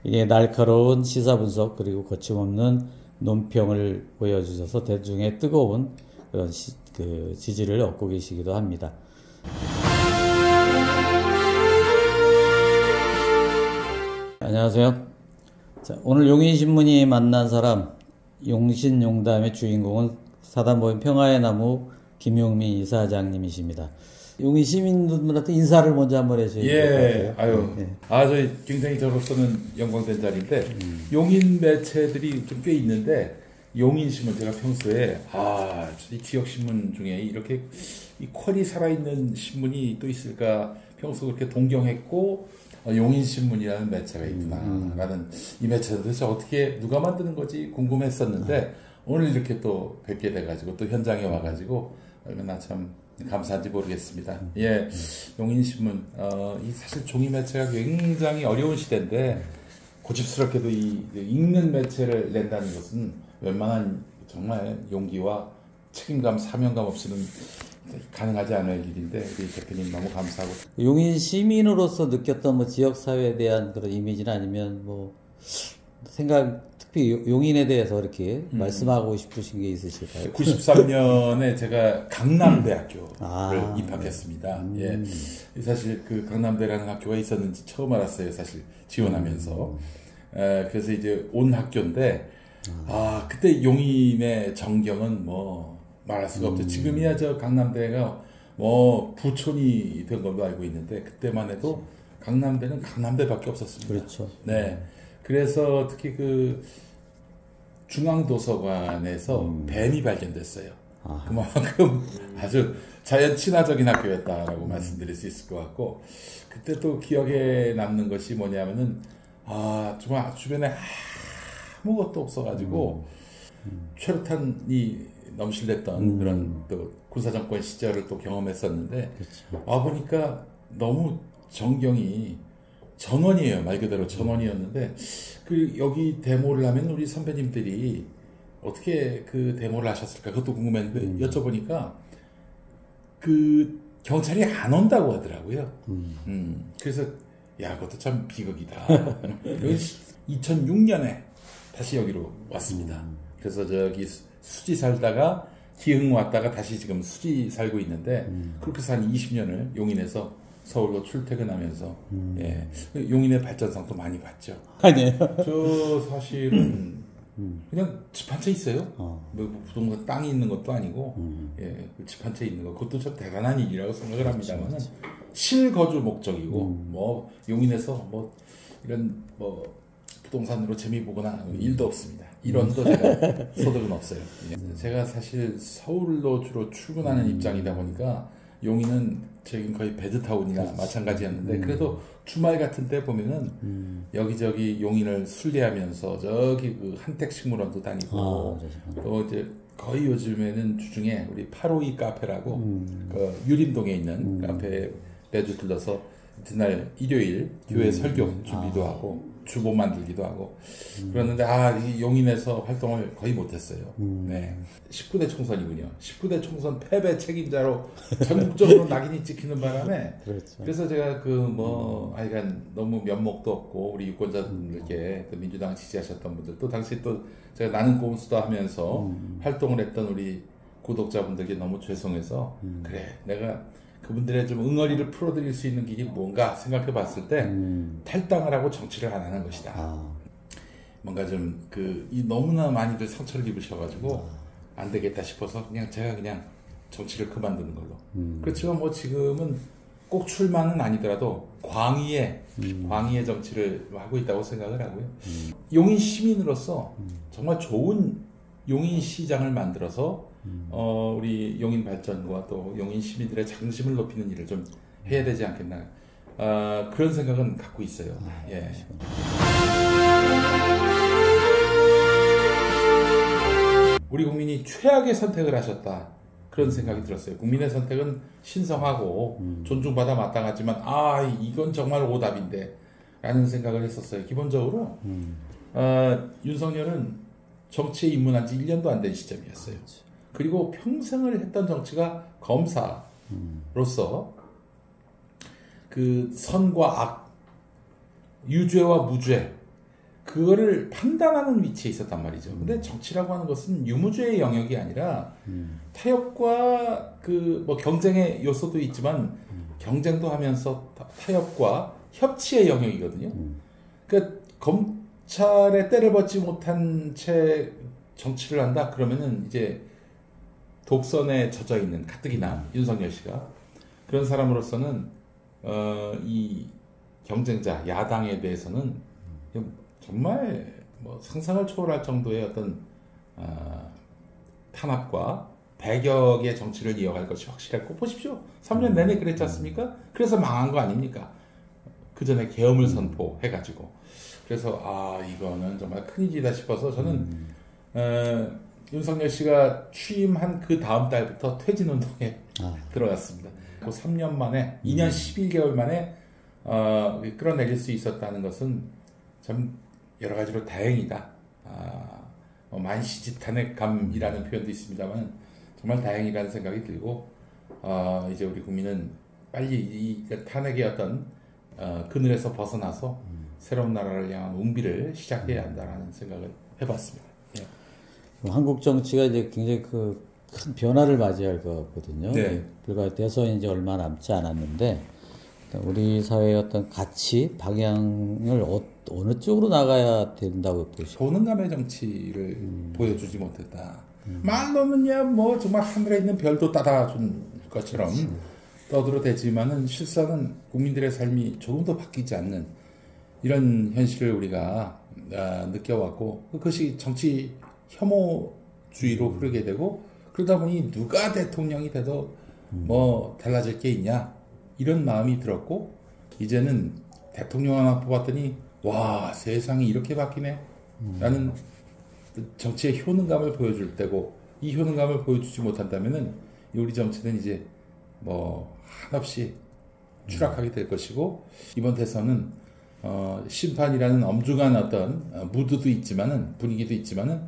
이게 날카로운 시사 분석 그리고 거침없는 논평을 보여주셔서 대중의 뜨거운 그런 지지를 얻고 계시기도 합니다. 안녕하세요. 자, 오늘 용인신문이 만난 사람, 용신용담의 주인공은 사단법인 평화의 나무 김용민 이사장님이십니다. 용인 시민분들한테 인사를 먼저 한번 해주세요. 예, 아유, 네. 저희 굉장히 저로서는 영광된 자리인데, 용인 매체들이 좀 꽤 있는데, 용인신문 제가 평소에, 이 지역신문 중에 이렇게 이 퀄이 살아있는 신문이 또 있을까, 평소 그렇게 동경했고, 용인신문이라는 매체가 있구나, 라는 이 매체는 도대체 어떻게, 누가 만드는 거지 궁금했었는데, 오늘 이렇게 또 뵙게 돼가지고, 또 현장에 와가지고, 얼마나 참, 감사한지 모르겠습니다. 예, 용인신문, 이 사실 종이 매체가 굉장히 어려운 시대인데, 고집스럽게도 이 읽는 매체를 낸다는 것은 웬만한 정말 용기와 책임감, 사명감 없이는 가능하지 않을 일인데, 우리 대표님 너무 감사하고. 용인 시민으로서 느꼈던 뭐 지역사회에 대한 그런 이미지나 아니면 뭐, 특히 용인에 대해서 이렇게 말씀하고 싶으신 게 있으실까요? 93년에 제가 강남대학교를 입학했습니다. 예, 사실 그 강남대라는 학교가 있었는지 처음 알았어요. 사실 지원하면서. 그래서 이제 온 학교인데, 그때 용인의 전경은 뭐 말할 수가 없죠. 지금이야 저 강남대가 뭐 부촌이 된 걸로 알고 있는데, 그때만 해도 강남대는 강남대밖에 없었습니다. 그렇죠. 네. 그래서 특히 그 중앙도서관에서 뱀이 발견됐어요. 그만큼 아주 자연 친화적인 학교였다라고 말씀드릴 수 있을 것 같고, 그때 또 기억에 남는 것이 뭐냐면은 정말 주변에 아무것도 없어가지고 최루탄이 넘실댔던 그런 또 군사정권 시절을 또 경험했었는데, 그렇죠. 와보니까 너무 전경이 전원이에요. 말 그대로 전원이었는데, 여기 데모를 하면 우리 선배님들이 어떻게 그 데모를 하셨을까? 그것도 궁금했는데, 여쭤보니까, 경찰이 안 온다고 하더라고요. 그래서, 그것도 참 비극이다. 2006년에 다시 여기로 왔습니다. 그래서 저기 수지 살다가, 기흥 왔다가 다시 지금 수지 살고 있는데, 그렇게 해서 한 20년을 용인에서 서울로 출퇴근하면서 용인의 발전상도 많이 봤죠. 아니에요. 저 사실은 그냥 집 한 채 있어요. 뭐 부동산 땅이 있는 것도 아니고 집 한 채 있는 거, 그것도 참 대단한 일이라고 생각을 합니다만은, 실거주 목적이고 뭐 용인에서 뭐 이런 뭐 부동산으로 재미 보거나 일도 없습니다. 일원도 제가 소득은 없어요. 제가 사실 서울로 주로 출근하는 입장이다 보니까 용인은 저긴 거의 배드타운이나 마찬가지였는데, 그래도 주말 같은 때 보면은 여기저기 용인을 순례하면서 저기 그 한택식물원도 다니고, 또 이제 거의 요즘에는 주중에 우리 852 카페라고 그 유림동에 있는 카페에 매주 들러서 그날 일요일 교회 설교 준비도 하고 주보 만들기도 하고 그랬는데, 이 용인에서 활동을 거의 못했어요. 네. 19대 총선이군요. 19대 총선 패배 책임자로 전국적으로 낙인이 찍히는 바람에, 그렇죠. 그래서 제가 하여간 너무 면목도 없고, 우리 유권자분들께 또 민주당 지지하셨던 분들, 또 당시 또 제가 나는 꼼수다 하면서 활동을 했던 우리 구독자분들께 너무 죄송해서, 그래, 내가 그분들의 좀 응어리를 풀어드릴 수 있는 길이 뭔가 생각해 봤을 때, 탈당을 하고 정치를 안 하는 것이다. 뭔가 좀 너무나 많이들 상처를 입으셔가지고 안 되겠다 싶어서 제가 그냥 정치를 그만두는 걸로. 그렇지만 뭐 지금은 꼭 출마는 아니더라도 광의의 정치를 하고 있다고 생각을 하고요. 용인 시민으로서 정말 좋은 용인 시장을 만들어서 우리 용인 발전과 또 용인 시민들의 자긍심을 높이는 일을 좀 해야 되지 않겠나, 그런 생각은 갖고 있어요. 예. 우리 국민이 최악의 선택을 하셨다, 그런 생각이 들었어요. 국민의 선택은 신성하고 존중받아 마땅하지만 이건 정말 오답인데 라는 생각을 했었어요. 기본적으로 윤석열은 정치에 입문한 지 1년도 안 된 시점이었어요. 그리고 평생을 했던 정치가 검사로서 그 선과 악, 유죄와 무죄, 그거를 판단하는 위치에 있었단 말이죠. 근데 정치라고 하는 것은 유무주의 영역이 아니라 타협과 그 뭐 경쟁의 요소도 있지만 경쟁도 하면서 타협과 협치의 영역이거든요. 그러니까 검찰의 때를 벗지 못한 채 정치를 한다 그러면은 이제 독선에 젖어 있는 가뜩이나 윤석열 씨가 그런 사람으로서는 이 경쟁자 야당에 대해서는 정말 뭐 상상을 초월할 정도의 어떤 탄압과 배격의 정치를 이어갈 것이 확실했고 보십시오. 3년 내내 그랬지 않습니까? 그래서 망한 거 아닙니까? 그 전에 계엄을 선포해가지고 그래서 이거는 정말 큰일이다 싶어서 저는 윤석열 씨가 취임한 그 다음 달부터 퇴진운동에 들어갔습니다. 그 3년 만에 2년 11개월 만에 끌어내릴 수 있었다는 것은 참 여러 가지로 다행이다. 만시지탄의 감이라는 표현도 있습니다만 정말 다행이라는 생각이 들고 이제 우리 국민은 빨리 이 탄핵의 어떤 그늘에서 벗어나서 새로운 나라를 향한 운비를 시작해야 한다라는 생각을 해봤습니다. 예. 한국 정치가 이제 굉장히 큰 변화를 맞이할 것 같거든요. 네. 불과 대선이 이제 얼마 남지 않았는데 우리 사회의 어떤 가치 방향을 어느 쪽으로 나가야 된다고 보시죠? 보능감의 정치를 보여주지 못했다. 말로는야 뭐 정말 하늘에 있는 별도 따다준 것처럼 떠들어대지만은 실상은 국민들의 삶이 조금 더 바뀌지 않는 이런 현실을 우리가 느껴왔고 그것이 정치 혐오주의로 흐르게 되고 그러다 보니 누가 대통령이 돼도 뭐 달라질 게 있냐 이런 마음이 들었고 이제는 대통령 하나 뽑았더니 와 세상이 이렇게 바뀌네 라는 정치의 효능감을 보여줄 때고 이 효능감을 보여주지 못한다면은 우리 정치는 이제 뭐 한없이 추락하게 될 것이고 이번 대선은 심판이라는 엄중한 어떤 무드도 있지만은 분위기도 있지만은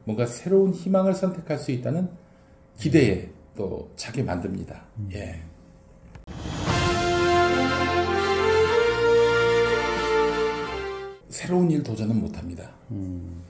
뭔가 새로운 희망을 선택할 수 있다는 기대에 또 차게 만듭니다. 예. 새로운 일 도전은 못합니다.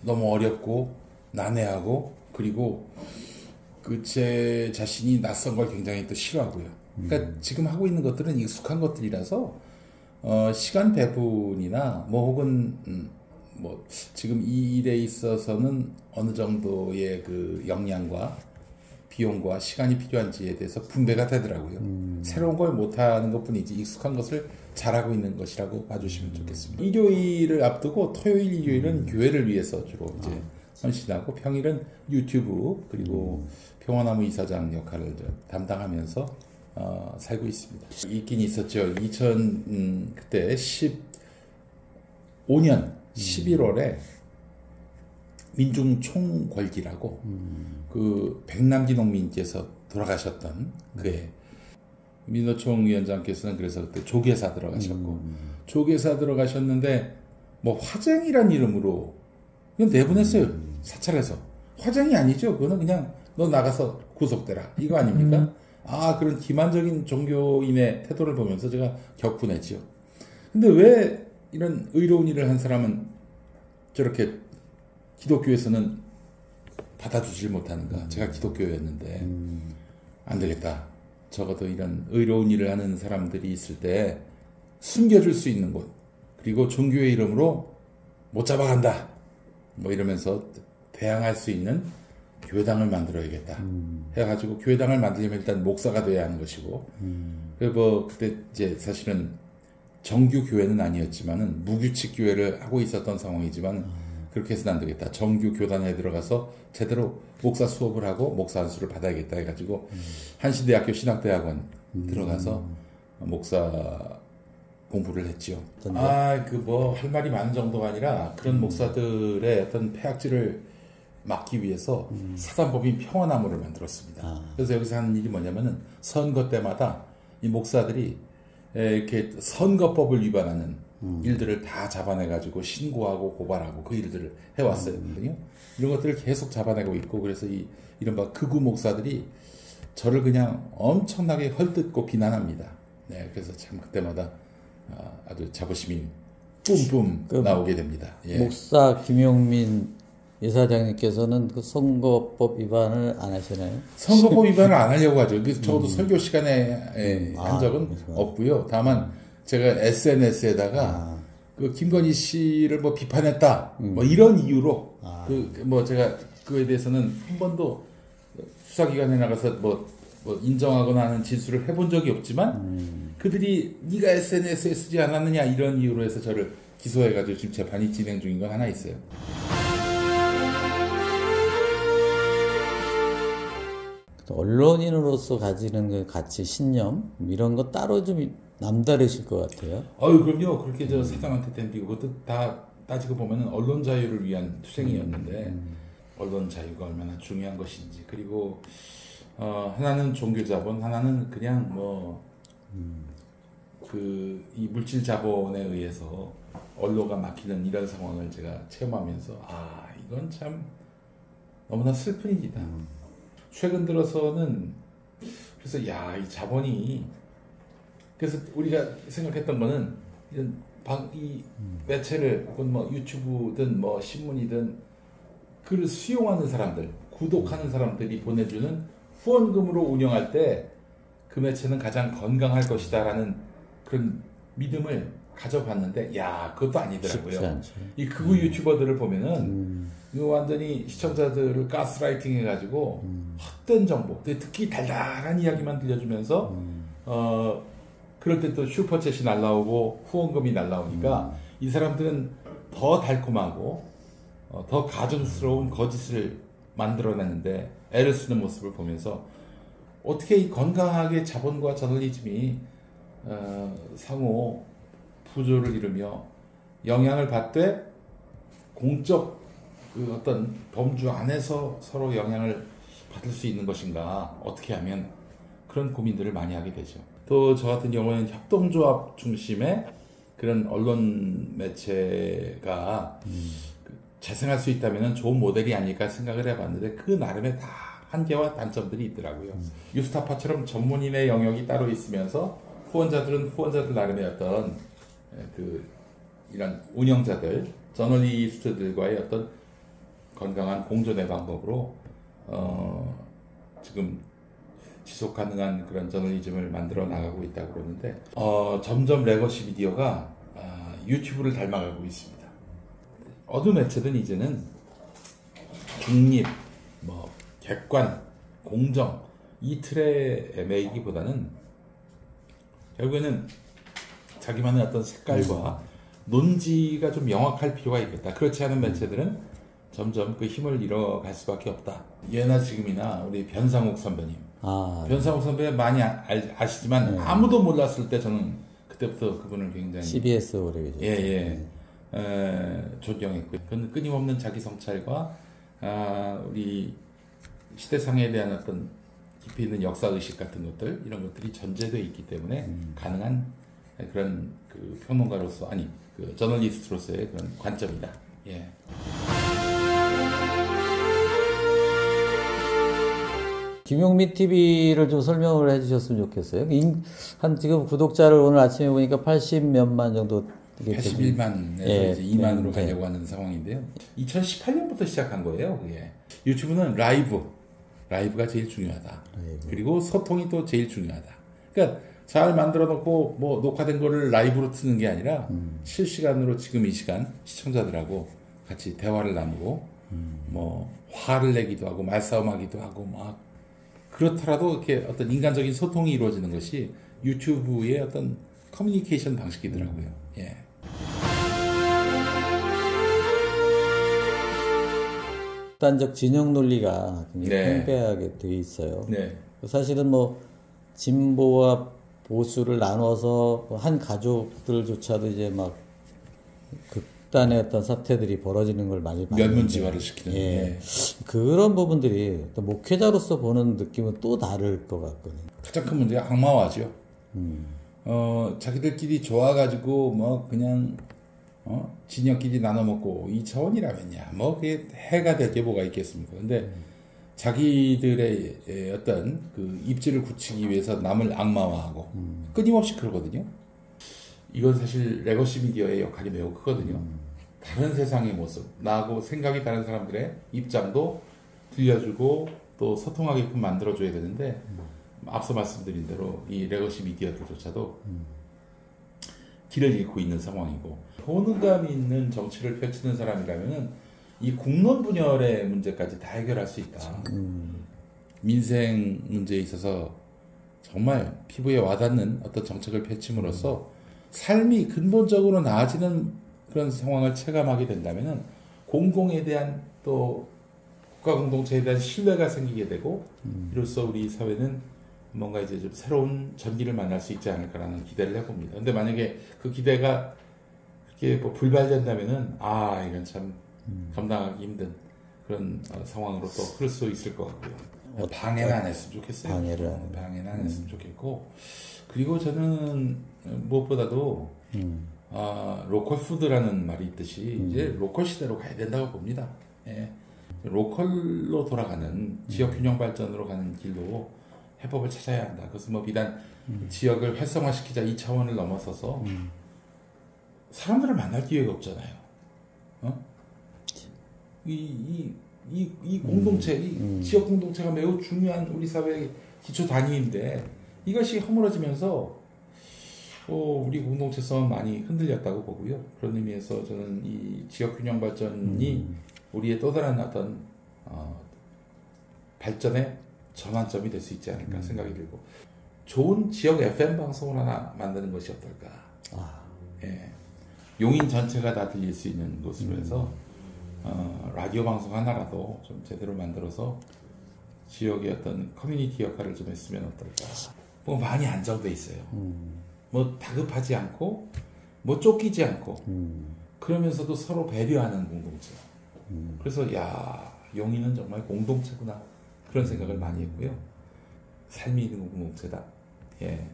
너무 어렵고 난해하고 그리고 제 자신이 낯선 걸 굉장히 또 싫어하고요. 그러니까 지금 하고 있는 것들은 익숙한 것들이라서 시간 배분이나 뭐 혹은 뭐 지금 이 일에 있어서는 어느 정도의 그 역량과 비용과 시간이 필요한지에 대해서 분배가 되더라고요. 새로운 걸 못하는 것뿐이지 익숙한 것을 잘하고 있는 것이라고 봐주시면 좋겠습니다. 일요일을 앞두고 토요일, 일요일은 교회를 위해서 주로 이제 헌신하고 평일은 유튜브 그리고 평화나무 이사장 역할을 담당하면서 살고 있습니다. 있긴 있었죠. 그때 15년 11월에 민중총궐기라고 그 백남기 농민께서 돌아가셨던 그해 민노총 위원장께서는 그래서 그때 조계사 들어가셨고 조계사 들어가셨는데 뭐 화쟁이란 이름으로 그냥 내보냈어요. 사찰에서. 화쟁이 아니죠. 그거는 그냥 너 나가서 구속되라 이거 아닙니까? 그런 기만적인 종교인의 태도를 보면서 제가 격분했지요. 근데 왜 이런 의로운 일을 한 사람은 저렇게 기독교에서는 받아주질 못하는가? 제가 기독교였는데 안 되겠다. 적어도 이런 의로운 일을 하는 사람들이 있을 때 숨겨줄 수 있는 곳 그리고 종교의 이름으로 못 잡아간다. 뭐 이러면서 대항할 수 있는 교회당을 만들어야겠다. 해가지고 교회당을 만들려면 일단 목사가 돼야 하는 것이고 그리고 뭐 그때 이제 사실은 정규 교회는 아니었지만은 무규칙 교회를 하고 있었던 상황이지만 그렇게 해서는 안 되겠다. 정규 교단에 들어가서 제대로 목사 수업을 하고 목사 안수를 받아야겠다 해가지고 한신대학교 신학대학원 들어가서 목사 공부를 했지요. 그 뭐 할 말이 많은 정도가 아니라 그런 목사들의 어떤 폐악질을 막기 위해서 사단법인 평화나무를 만들었습니다. 그래서 여기서 하는 일이 뭐냐면은 선거 때마다 이 목사들이 이렇게 선거법을 위반하는 일들을 다 잡아내가지고 신고하고 고발하고 그 일들을 해왔어요. 이런 것들을 계속 잡아내고 있고 그래서 이른바 극우 목사들이 저를 그냥 엄청나게 헐뜯고 비난합니다. 네, 그래서 참 그때마다 아주 자부심이 뿜뿜 나오게 됩니다. 예. 목사 김용민 이사장님께서는 그 선거법 위반을 안 하시나요? 선거법 위반을 안 하려고 하죠. 그래서 적어도 설교 시간에 한 적은 없고요. 다만 제가 SNS에다가 그 김건희 씨를 뭐 비판했다, 뭐 이런 이유로 뭐 제가 그거에 대해서는 한 번도 수사기관에 나가서 뭐 인정하거나 하는 진술을 해본 적이 없지만 그들이 네가 SNS에 쓰지 않았느냐 이런 이유로 해서 저를 기소해가지고 지금 재판이 진행 중인 건 하나 있어요. 언론인으로서 가지는 그 가치, 신념 이런 거 따로 좀 남다르실 것 같아요. 그럼요. 그렇게 저 사장한테 덤비고 그것도 다 따지고 보면은 언론 자유를 위한 투쟁이었는데 언론 자유가 얼마나 중요한 것인지 그리고 하나는 종교 자본, 하나는 그냥 이 물질 자본에 의해서 언로가 막히는 이런 상황을 제가 체험하면서 이건 참 너무나 슬픈 일이다. 최근 들어서는 그래서 이 자본이 그래서 우리가 생각했던 거는 이 매체를 혹은 뭐 유튜브든 뭐 신문이든 그를 수용하는 사람들, 구독하는 사람들이 보내주는 후원금으로 운영할 때 그 매체는 가장 건강할 것이다라는 그런 믿음을 가져봤는데 그것도 아니더라고요. 이 극우 유튜버들을 보면은 이거 완전히 시청자들을 가스라이팅 해가지고 헛된 정보, 특히 달달한 이야기만 들려주면서 그럴 때 또 슈퍼챗이 날라오고 후원금이 날라오니까 이 사람들은 더 달콤하고 더 가증스러운 거짓을 만들어내는데 애를 쓰는 모습을 보면서 어떻게 이 건강하게 자본과 저널리즘이 상호 부조를 이루며 영향을 받되 공적 그 어떤 범주 안에서 서로 영향을 받을 수 있는 것인가, 어떻게 하면 그런 고민들을 많이 하게 되죠. 또 저 같은 경우에는 협동조합 중심의 그런 언론 매체가 재생할 수 있다면 좋은 모델이 아닐까 생각을 해봤는데 그 나름의 다 한계와 단점들이 있더라고요. 뉴스타파처럼 전문인의 영역이 따로 있으면서 후원자들은 후원자들 나름의 어떤 이런 운영자들, 저널리스트들과의 어떤 건강한 공존의 방법으로 지금 지속 가능한 그런 저널리즘을 만들어 나가고 있다고 그러는데 점점 레거시 미디어가 유튜브를 닮아가고 있습니다. 어느 매체든 이제는 중립, 객관, 공정 이 틀에 매이기보다는 결국에는 자기만의 어떤 색깔과 논지가 좀 명확할 필요가 있겠다. 그렇지 않은 매체들은 점점 그 힘을 잃어갈 수밖에 없다. 예나 지금이나 우리 변상욱 선배님. 변상욱 선배님 많이 아시지만 아무도 몰랐을 때 저는 그때부터 그분을 굉장히 CBS 오래 계셨죠. 존경했고 그건 끊임없는 자기 성찰과 우리 시대상에 대한 어떤 깊이 있는 역사 의식 같은 것들 이런 것들이 전제되어 있기 때문에 가능한 그런 그 평론가로서 그 저널리스트로서의 그런 관점이다. 김용민 TV를 좀 설명을 해주셨으면 좋겠어요. 지금 구독자를 오늘 아침에 보니까 80몇만 정도. 81만에서 이제 2만으로 가려고 하는 상황인데요. 2018년부터 시작한 거예요. 그게. 유튜브는 라이브가 제일 중요하다. 그리고 소통이 또 제일 중요하다. 그러니까 잘 만들어 놓고 녹화된 거를 라이브로 트는 게 아니라 실시간으로 지금 이 시간 시청자들하고 같이 대화를 나누고 화를 내기도 하고 말싸움하기도 하고 그렇더라도 이렇게 어떤 인간적인 소통이 이루어지는 것이 유튜브의 어떤 커뮤니케이션 방식이더라고요. 극단적 진영 논리가 굉장히 팽배하게 돼 있어요. 사실은 진보와 보수를 나눠서 한 가족들조차도 이제 극단의 어떤 사태들이 벌어지는 걸 많이 면문지화를 시키는. 그런 부분들이 또 목회자로서 보는 느낌은 또 다를 것 같거든요. 가장 큰 문제가 악마화죠. 자기들끼리 좋아가지고 그냥 진영끼리 나눠 먹고 이 차원이라면야 그게 해가 될 게 뭐가 있겠습니까? 근데 자기들의 어떤 그 입지를 굳히기 위해서 남을 악마화하고 끊임없이 그러거든요. 이건 사실 레거시 미디어의 역할이 매우 크거든요. 다른 세상의 모습, 나하고 생각이 다른 사람들의 입장도 들려주고 또 소통하게끔 만들어줘야 되는데 앞서 말씀드린 대로 이 레거시 미디어들조차도 길을 잃고 있는 상황이고, 호능감이 있는 정치를 펼치는 사람이라면 이 국론 분열의 문제까지 다 해결할 수 있다. 민생 문제에 있어서 정말 피부에 와닿는 어떤 정책을 펼침으로써 삶이 근본적으로 나아지는 그런 상황을 체감하게 된다면 공공에 대한 또 국가 공동체에 대한 신뢰가 생기게 되고, 이로써 우리 사회는 뭔가 이제 좀 새로운 전기를 만날 수 있지 않을까라는 기대를 해봅니다. 근데 만약에 그 기대가 그렇게 뭐 불발된다면은 이건 참 감당하기 힘든 그런 상황으로 또 흐를 수 있을 것 같고요. 방해는 안 했으면 좋겠어요. 방해는 안 했으면 좋겠고, 그리고 저는 무엇보다도 로컬 푸드라는 말이 있듯이 이제 로컬 시대로 가야 된다고 봅니다. 예. 로컬로 돌아가는 지역 균형 발전으로 가는 길로 해법을 찾아야 한다. 그것은 뭐 비단 지역을 활성화시키자 이 차원을 넘어서서 사람들을 만날 기회가 없잖아요. 이 공동체, 이 지역 공동체가 매우 중요한 우리 사회의 기초 단위인데 이것이 허물어지면서 우리 공동체성은 많이 흔들렸다고 보고요. 그런 의미에서 저는 이 지역 균형 발전이 우리의 또 다른 어떤 발전의 전환점이 될 수 있지 않을까 생각이 들고, 좋은 지역 FM 방송을 하나 만드는 것이 어떨까. 예. 용인 전체가 다 들릴 수 있는 곳으로 해서 라디오 방송 하나라도 좀 제대로 만들어서 지역의 어떤 커뮤니티 역할을 좀 했으면 어떨까. 뭐 많이 안정돼 있어요. 뭐 다급하지 않고 뭐 쫓기지 않고 그러면서도 서로 배려하는 공동체. 그래서 용인은 정말 공동체구나 그런 생각을 많이 했고요. 삶이 있는 공동체다. 예.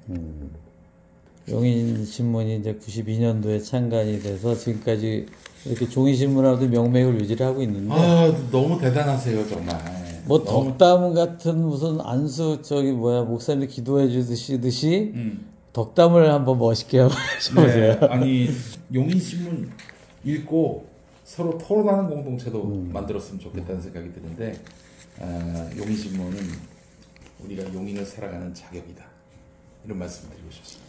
용인 신문이 이제 92년도에 창간이 돼서 지금까지 이렇게 종이 신문하고도 명맥을 유지를 하고 있는데. 너무 대단하세요, 정말. 뭐 덕담 같은 무슨 안수 목사님들 기도해 주듯이 덕담을 한번 멋있게 해보세요. 네, 아니 용인 신문 읽고 서로 토론하는 공동체도 만들었으면 좋겠다는 생각이 드는데, 용인 신문은 우리가 용인을 살아가는 자격이다, 이런 말씀을 드리고 싶습니다.